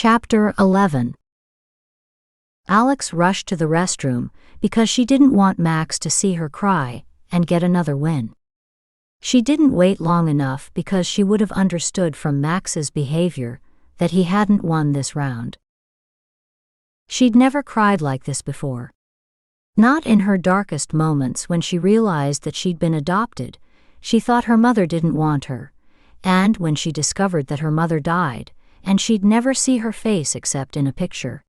Chapter 11. Alex rushed to the restroom because she didn't want Max to see her cry and get another win. She didn't wait long enough because she would have understood from Max's behavior that he hadn't won this round. She'd never cried like this before. Not in her darkest moments when she realized that she'd been adopted. She thought her mother didn't want her, and when she discovered that her mother died, and she'd never see her face except in a picture.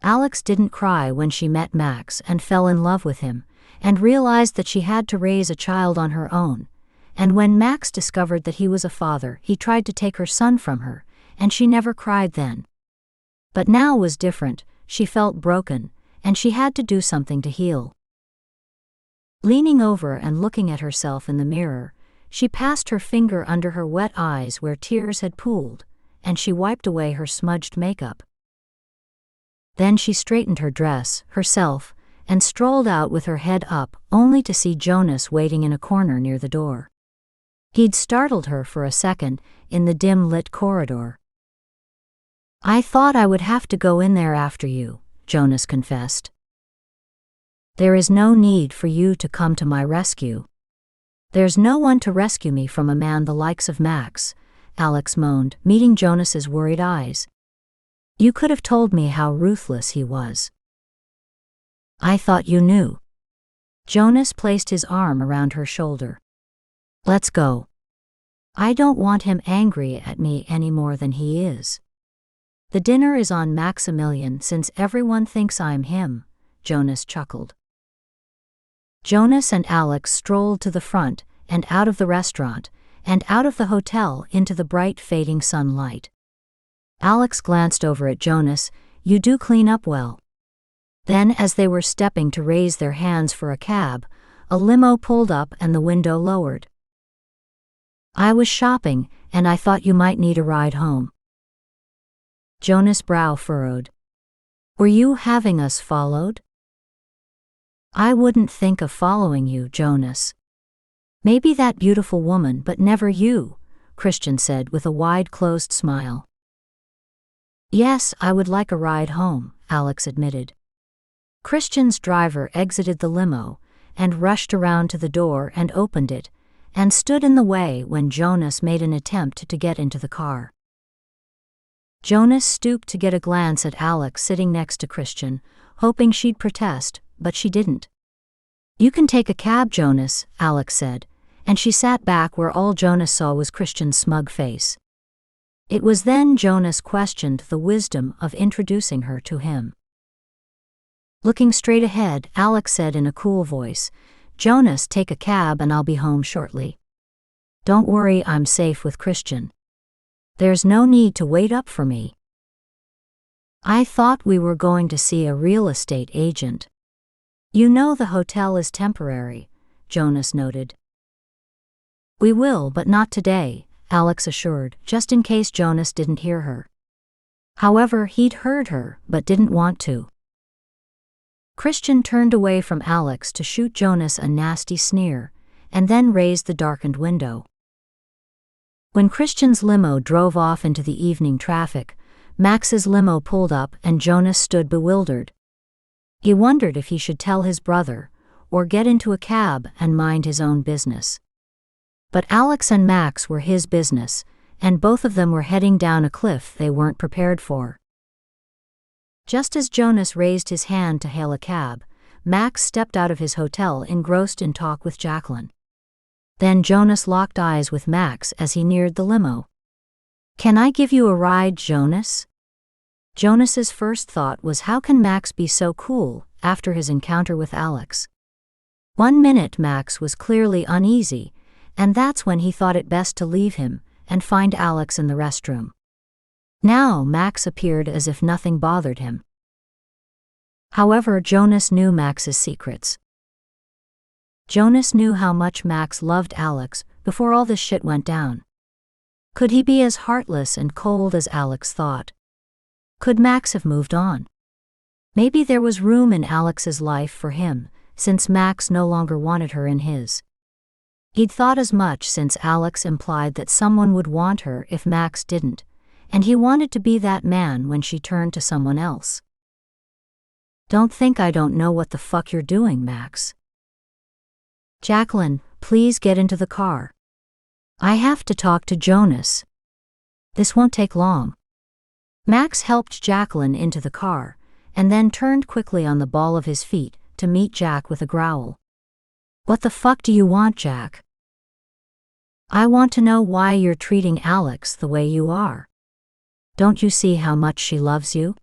Alex didn't cry when she met Max and fell in love with him, and realized that she had to raise a child on her own, and when Max discovered that he was a father, he tried to take her son from her, and she never cried then. But now was different. She felt broken, and she had to do something to heal. Leaning over and looking at herself in the mirror, she passed her finger under her wet eyes where tears had pooled, and she wiped away her smudged makeup. Then she straightened her dress, herself, and strolled out with her head up, only to see Jonas waiting in a corner near the door. He'd startled her for a second in the dim-lit corridor. "I thought I would have to go in there after you," Jonas confessed. "There is no need for you to come to my rescue." "There's no one to rescue me from a man the likes of Max," Alex moaned, meeting Jonas's worried eyes. "You could have told me how ruthless he was." "I thought you knew." Jonas placed his arm around her shoulder. "Let's go. I don't want him angry at me any more than he is. The dinner is on Maximillian since everyone thinks I'm him," Jonas chuckled. Jonas and Alex strolled to the front and out of the restaurant, and out of the hotel into the bright fading sunlight. Alex glanced over at Jonas. "You do clean up well." Then, as they were stepping to raise their hands for a cab, a limo pulled up and the window lowered. "I was shopping, and I thought you might need a ride home." Jonas' brow furrowed. "Were you having us followed?" "I wouldn't think of following you, Jonas. Maybe that beautiful woman, but never you," Christian said with a wide-closed smile. "Yes, I would like a ride home," Alex admitted. Christian's driver exited the limo and rushed around to the door and opened it, and stood in the way when Jonas made an attempt to get into the car. Jonas stooped to get a glance at Alex sitting next to Christian, hoping she'd protest, but she didn't. "You can take a cab, Jonas," Alex said, and she sat back where all Jonas saw was Christian's smug face. It was then Jonas questioned the wisdom of introducing her to him. Looking straight ahead, Alex said in a cool voice, "Jonas, take a cab and I'll be home shortly. Don't worry, I'm safe with Christian. There's no need to wait up for me." "I thought we were going to see a real estate agent." "You know the hotel is temporary," Jonas noted. "We will, but not today," Alex assured, just in case Jonas didn't hear her. However, he'd heard her, but didn't want to. Christian turned away from Alex to shoot Jonas a nasty sneer, and then raised the darkened window. When Christian's limo drove off into the evening traffic, Max's limo pulled up and Jonas stood bewildered. He wondered if he should tell his brother, or get into a cab and mind his own business. But Alex and Max were his business, and both of them were heading down a cliff they weren't prepared for. Just as Jonas raised his hand to hail a cab, Max stepped out of his hotel engrossed in talk with Jacqueline. Then Jonas locked eyes with Max as he neared the limo. "Can I give you a ride, Jonas?" Jonas's first thought was, how can Max be so cool after his encounter with Alex? 1 minute Max was clearly uneasy, and that's when he thought it best to leave him and find Alex in the restroom. Now Max appeared as if nothing bothered him. However, Jonas knew Max's secrets. Jonas knew how much Max loved Alex before all this shit went down. Could he be as heartless and cold as Alex thought? Could Max have moved on? Maybe there was room in Alex's life for him, since Max no longer wanted her in his. He'd thought as much since Alex implied that someone would want her if Max didn't, and he wanted to be that man when she turned to someone else. Don't think I don't know what the fuck you're doing, Max. Jacqueline, please get into the car. I have to talk to Jonas. This won't take long. Max helped Jacqueline into the car, and then turned quickly on the ball of his feet to meet Jack with a growl. What the fuck do you want, Jack? I want to know why you're treating Alex the way you are. Don't you see how much she loves you?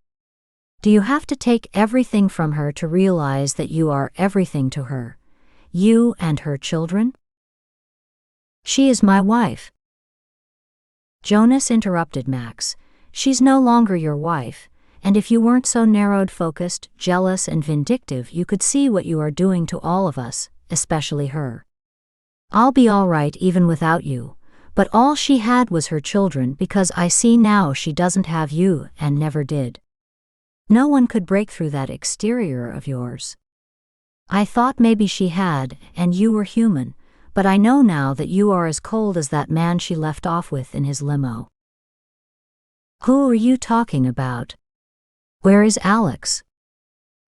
Do you have to take everything from her to realize that you are everything to her? You and her children? She is my wife. Jonas interrupted Max. She's no longer your wife, and if you weren't so narrowed focused, jealous and vindictive, you could see what you are doing to all of us, especially her. I'll be all right even without you, but all she had was her children because I see now she doesn't have you and never did. No one could break through that exterior of yours. I thought maybe she had, and you were human, but I know now that you are as cold as that man she left off with in his limo. Who are you talking about? Where is Alex?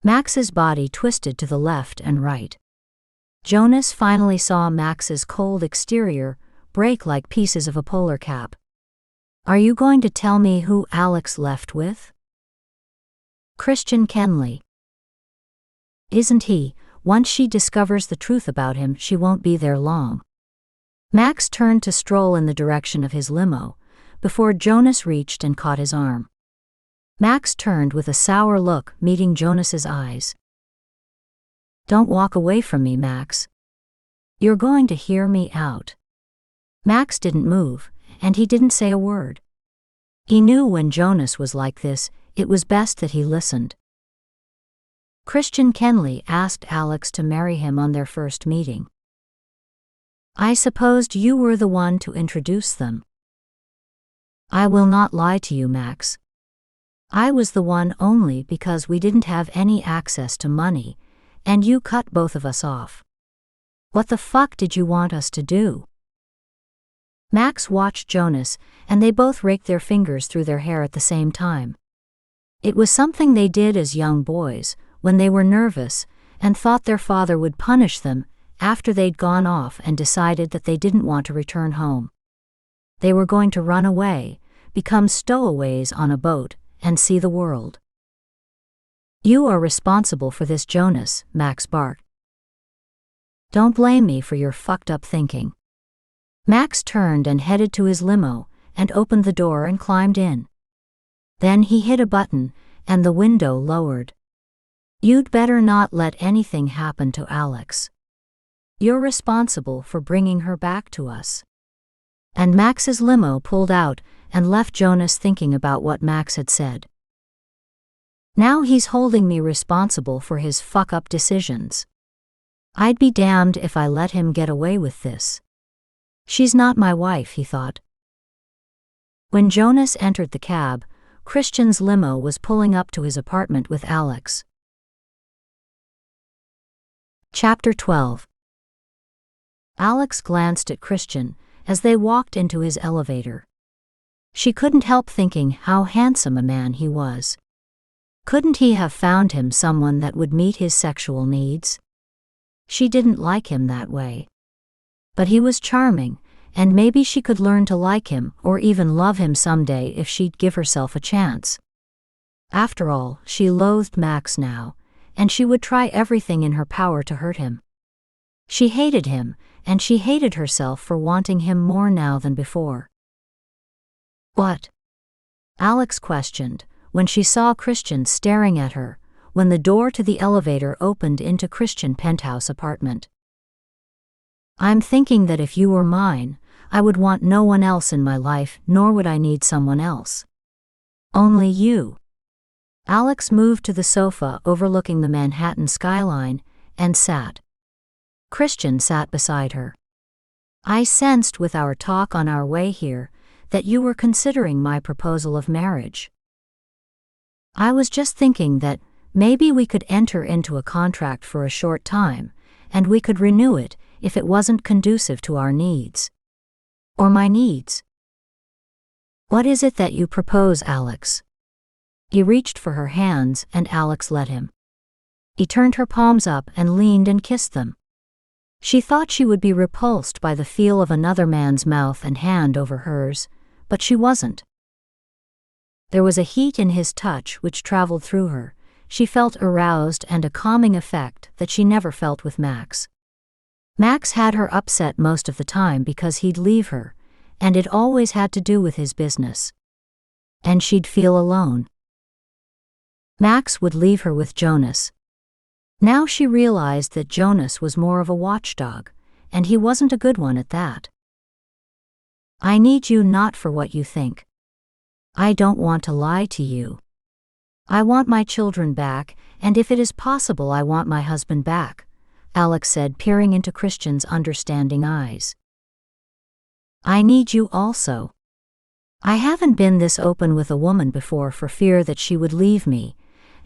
Max's body twisted to the left and right. Jonas finally saw Max's cold exterior break like pieces of a polar cap. Are you going to tell me who Alex left with? Christian Kenley. Isn't he? Once she discovers the truth about him, she won't be there long. Max turned to stroll in the direction of his limo, before Jonas reached and caught his arm. Max turned with a sour look, meeting Jonas's eyes. Don't walk away from me, Max. You're going to hear me out. Max didn't move, and he didn't say a word. He knew when Jonas was like this, it was best that he listened. Christian Kenley asked Alex to marry him on their first meeting. I supposed you were the one to introduce them. I will not lie to you, Max. I was the one only because we didn't have any access to money, and you cut both of us off. What the fuck did you want us to do? Max watched Jonas, and they both raked their fingers through their hair at the same time. It was something they did as young boys, when they were nervous, and thought their father would punish them after they'd gone off and decided that they didn't want to return home. They were going to run away, become stowaways on a boat, and see the world. You are responsible for this, Jonas, Max barked. Don't blame me for your fucked up thinking. Max turned and headed to his limo, and opened the door and climbed in. Then he hit a button, and the window lowered. You'd better not let anything happen to Alex. You're responsible for bringing her back to us. And Max's limo pulled out and left Jonas thinking about what Max had said. Now he's holding me responsible for his fuck-up decisions. I'd be damned if I let him get away with this. She's not my wife, he thought. When Jonas entered the cab, Christian's limo was pulling up to his apartment with Alex. Chapter 12. Alex glanced at Christian as they walked into his elevator. She couldn't help thinking how handsome a man he was. Couldn't he have found him someone that would meet his sexual needs? She didn't like him that way. But he was charming, and maybe she could learn to like him or even love him someday if she'd give herself a chance. After all, she loathed Max now, and she would try everything in her power to hurt him. She hated him, and she hated herself for wanting him more now than before. What? Alex questioned, when she saw Christian staring at her, when the door to the elevator opened into Christian's penthouse apartment. I'm thinking that if you were mine, I would want no one else in my life, nor would I need someone else. Only you. Alex moved to the sofa overlooking the Manhattan skyline, and sat. Christian sat beside her. I sensed with our talk on our way here that you were considering my proposal of marriage. I was just thinking that maybe we could enter into a contract for a short time, and we could renew it if it wasn't conducive to our needs. Or my needs. What is it that you propose, Alex? He reached for her hands and Alex let him. He turned her palms up and leaned and kissed them. She thought she would be repulsed by the feel of another man's mouth and hand over hers, but she wasn't. There was a heat in his touch which traveled through her. She felt aroused and a calming effect that she never felt with Max. Max had her upset most of the time because he'd leave her, and it always had to do with his business. And she'd feel alone. Max would leave her with Jonas. Now she realized that Jonas was more of a watchdog, and he wasn't a good one at that. I need you not for what you think. I don't want to lie to you. I want my children back, and if it is possible I want my husband back, Alex said, peering into Christian's understanding eyes. I need you also. I haven't been this open with a woman before for fear that she would leave me,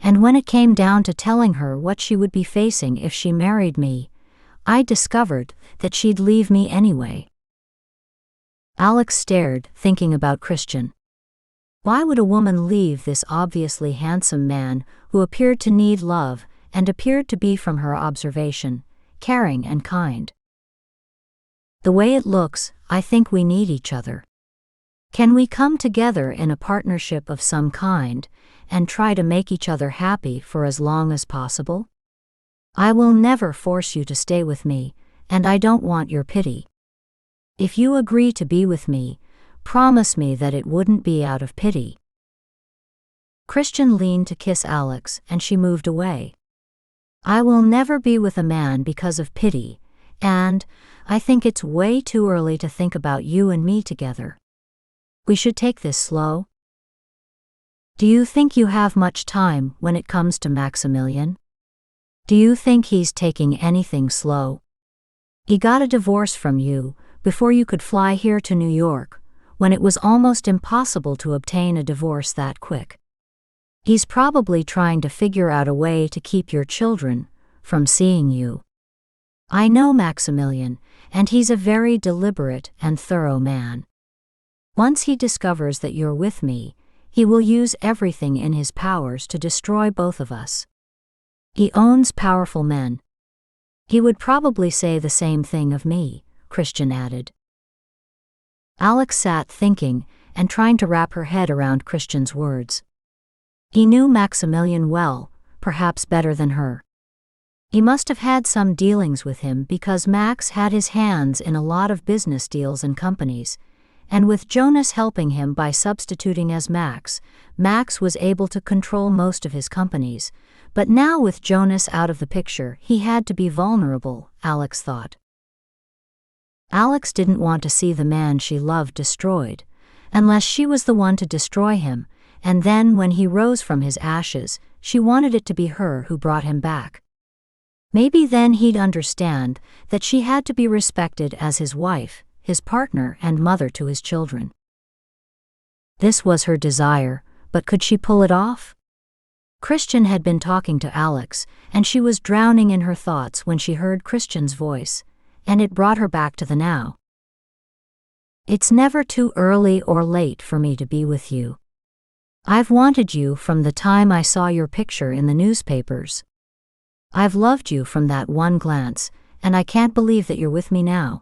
and when it came down to telling her what she would be facing if she married me, I discovered that she'd leave me anyway. Alex stared, thinking about Christian. Why would a woman leave this obviously handsome man who appeared to need love and appeared to be, from her observation, caring and kind? The way it looks, I think we need each other. Can we come together in a partnership of some kind and try to make each other happy for as long as possible? I will never force you to stay with me, and I don't want your pity. If you agree to be with me, promise me that it wouldn't be out of pity. Christian leaned to kiss Alex and she moved away. I will never be with a man because of pity, and I think it's way too early to think about you and me together. We should take this slow. Do you think you have much time when it comes to Maximillian? Do you think he's taking anything slow? He got a divorce from you before you could fly here to New York, when it was almost impossible to obtain a divorce that quick. He's probably trying to figure out a way to keep your children from seeing you. I know Maximillian, and he's a very deliberate and thorough man. Once he discovers that you're with me, he will use everything in his powers to destroy both of us. He owns powerful men. He would probably say the same thing of me, Christian added. Alex sat thinking and trying to wrap her head around Christian's words. He knew Maximillian well, perhaps better than her. He must have had some dealings with him because Max had his hands in a lot of business deals and companies, and with Jonas helping him by substituting as Max, Max was able to control most of his companies, but now with Jonas out of the picture he had to be vulnerable, Alex thought. Alex didn't want to see the man she loved destroyed, unless she was the one to destroy him, and then when he rose from his ashes, she wanted it to be her who brought him back. Maybe then he'd understand that she had to be respected as his wife, his partner and mother to his children. This was her desire, but could she pull it off? Christian had been talking to Alex, and she was drowning in her thoughts when she heard Christian's voice, and it brought her back to the now. It's never too early or late for me to be with you. I've wanted you from the time I saw your picture in the newspapers. I've loved you from that one glance, and I can't believe that you're with me now.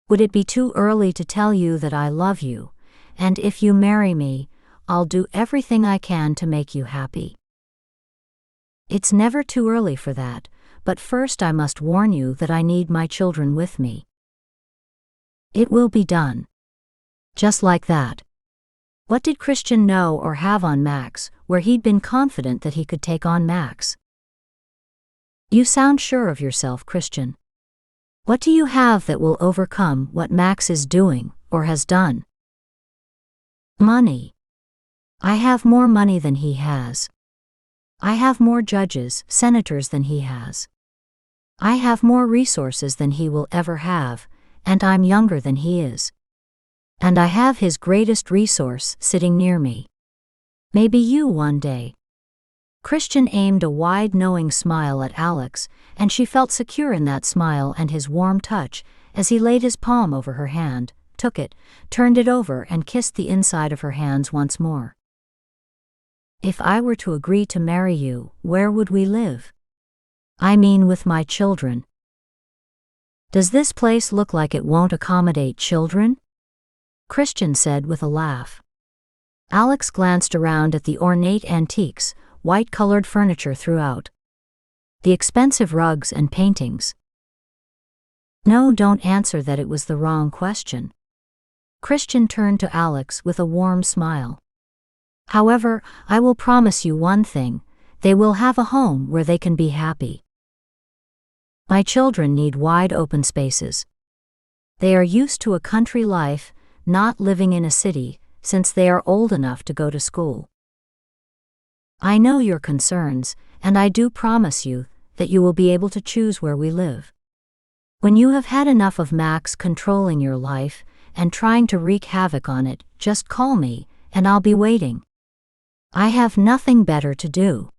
Would it be too early to tell you that I love you, and if you marry me, I'll do everything I can to make you happy? It's never too early for that, but first I must warn you that I need my children with me. It will be done. Just like that. What did Christian know or have on Max, where he'd been confident that he could take on Max? You sound sure of yourself, Christian. What do you have that will overcome what Max is doing, or has done? Money. I have more money than he has. I have more judges, senators than he has. I have more resources than he will ever have, and I'm younger than he is. And I have his greatest resource sitting near me. Maybe you one day. Christian aimed a wide, knowing smile at Alex, and she felt secure in that smile and his warm touch as he laid his palm over her hand, took it, turned it over and kissed the inside of her hands once more. If I were to agree to marry you, where would we live? I mean with my children. Does this place look like it won't accommodate children? Christian said with a laugh. Alex glanced around at the ornate antiques, white-colored furniture throughout. The expensive rugs and paintings. No, don't answer that, it was the wrong question. Christian turned to Alex with a warm smile. However, I will promise you one thing, they will have a home where they can be happy. My children need wide open spaces. They are used to a country life, not living in a city, since they are old enough to go to school. I know your concerns, and I do promise you that you will be able to choose where we live. When you have had enough of Max controlling your life and trying to wreak havoc on it, just call me, and I'll be waiting. I have nothing better to do.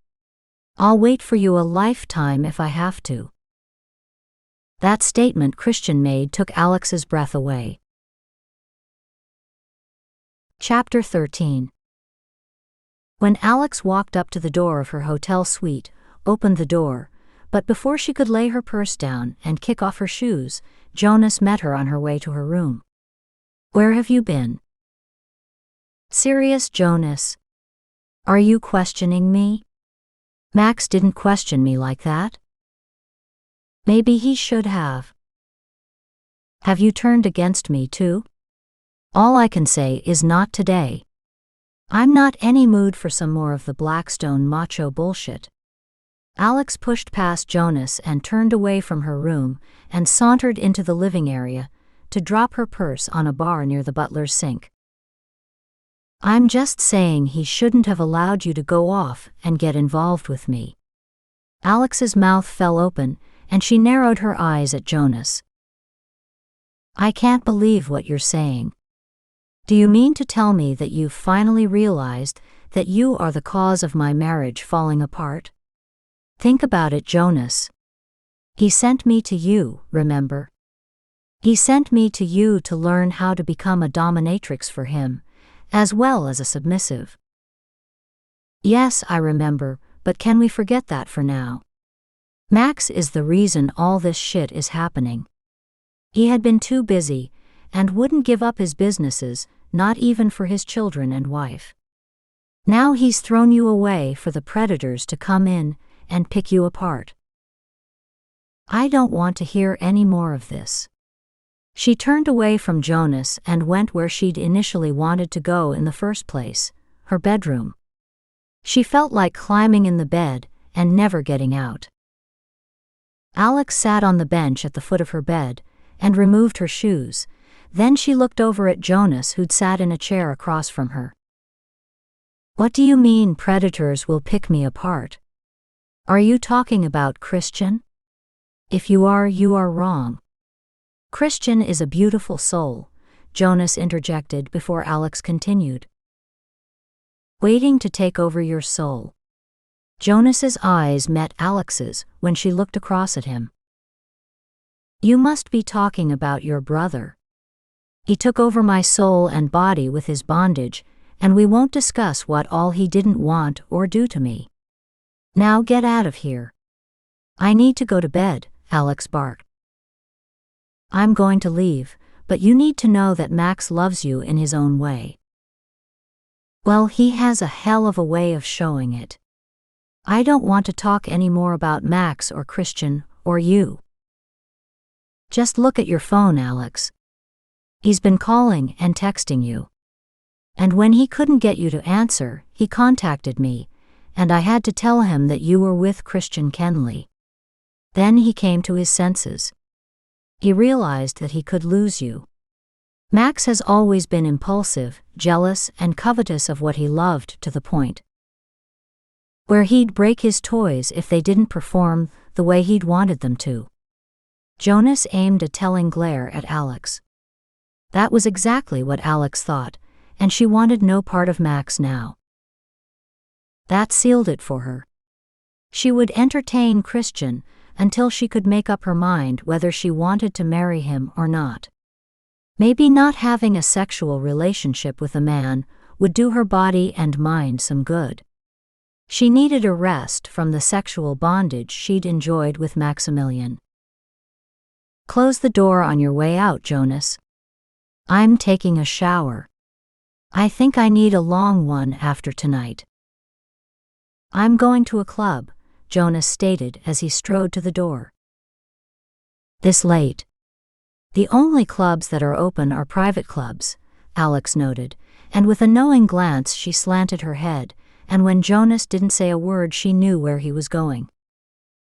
I'll wait for you a lifetime if I have to. That statement Christian made took Alex's breath away. Chapter 13. When Alex walked up to the door of her hotel suite, opened the door, but before she could lay her purse down and kick off her shoes, Jonas met her on her way to her room. Where have you been? Serious, Jonas? Are you questioning me? Max didn't question me like that. Maybe he should have. Have you turned against me too? All I can say is not today. I'm not any mood for some more of the Blackstone macho bullshit. Alex pushed past Jonas and turned away from her room and sauntered into the living area to drop her purse on a bar near the butler's sink. I'm just saying he shouldn't have allowed you to go off and get involved with me. Alex's mouth fell open and she narrowed her eyes at Jonas. I can't believe what you're saying. Do you mean to tell me that you've finally realized that you are the cause of my marriage falling apart? Think about it, Jonas. He sent me to you, remember? He sent me to you to learn how to become a dominatrix for him, as well as a submissive. Yes, I remember, but can we forget that for now? Max is the reason all this shit is happening. He had been too busy, and wouldn't give up his businesses, not even for his children and wife. Now he's thrown you away for the predators to come in and pick you apart. I don't want to hear any more of this. She turned away from Jonas and went where she'd initially wanted to go in the first place, her bedroom. She felt like climbing in the bed and never getting out. Alex sat on the bench at the foot of her bed and removed her shoes. Then she looked over at Jonas, who'd sat in a chair across from her. What do you mean predators will pick me apart? Are you talking about Christian? If you are wrong. Christian is a beautiful soul, Jonas interjected before Alex continued. Waiting to take over your soul. Jonas's eyes met Alex's when she looked across at him. You must be talking about your brother. He took over my soul and body with his bondage, and we won't discuss what all he didn't want or do to me. Now get out of here. I need to go to bed, Alex barked. I'm going to leave, but you need to know that Max loves you in his own way. Well, he has a hell of a way of showing it. I don't want to talk any more about Max or Christian or you. Just look at your phone, Alex. He's been calling and texting you. And when he couldn't get you to answer, he contacted me, and I had to tell him that you were with Christian Kenley. Then he came to his senses. He realized that he could lose you. Max has always been impulsive, jealous, and covetous of what he loved to the point where he'd break his toys if they didn't perform the way he'd wanted them to. Jonas aimed a telling glare at Alex. That was exactly what Alex thought, and she wanted no part of Max now. That sealed it for her. She would entertain Christian until she could make up her mind whether she wanted to marry him or not. Maybe not having a sexual relationship with a man would do her body and mind some good. She needed a rest from the sexual bondage she'd enjoyed with Maximillian. Close the door on your way out, Jonas. I'm taking a shower. I think I need a long one after tonight. I'm going to a club, Jonas stated as he strode to the door. This late? The only clubs that are open are private clubs, Alex noted, and with a knowing glance she slanted her head, and when Jonas didn't say a word she knew where he was going.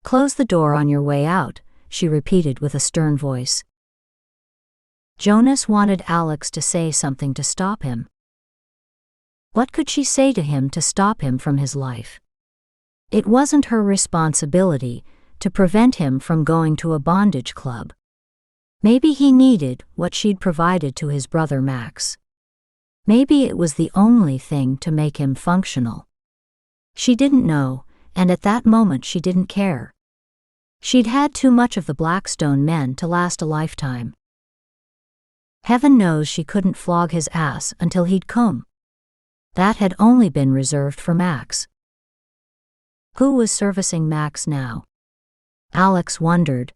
Close the door on your way out, she repeated with a stern voice. Jonas wanted Alex to say something to stop him. What could she say to him to stop him from his life? It wasn't her responsibility to prevent him from going to a bondage club. Maybe he needed what she'd provided to his brother Max. Maybe it was the only thing to make him functional. She didn't know, and at that moment she didn't care. She'd had too much of the Blackstone men to last a lifetime. Heaven knows she couldn't flog his ass until he'd come. That had only been reserved for Max. Who was servicing Max now? Alex wondered.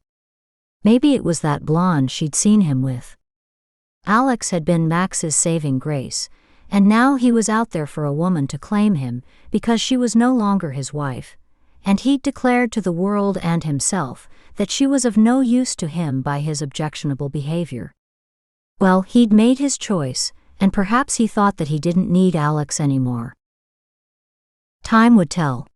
Maybe it was that blonde she'd seen him with. Alex had been Max's saving grace, and now he was out there for a woman to claim him because she was no longer his wife, and he'd declared to the world and himself that she was of no use to him by his objectionable behavior. Well, he'd made his choice, and perhaps he thought that he didn't need Alex anymore. Time would tell.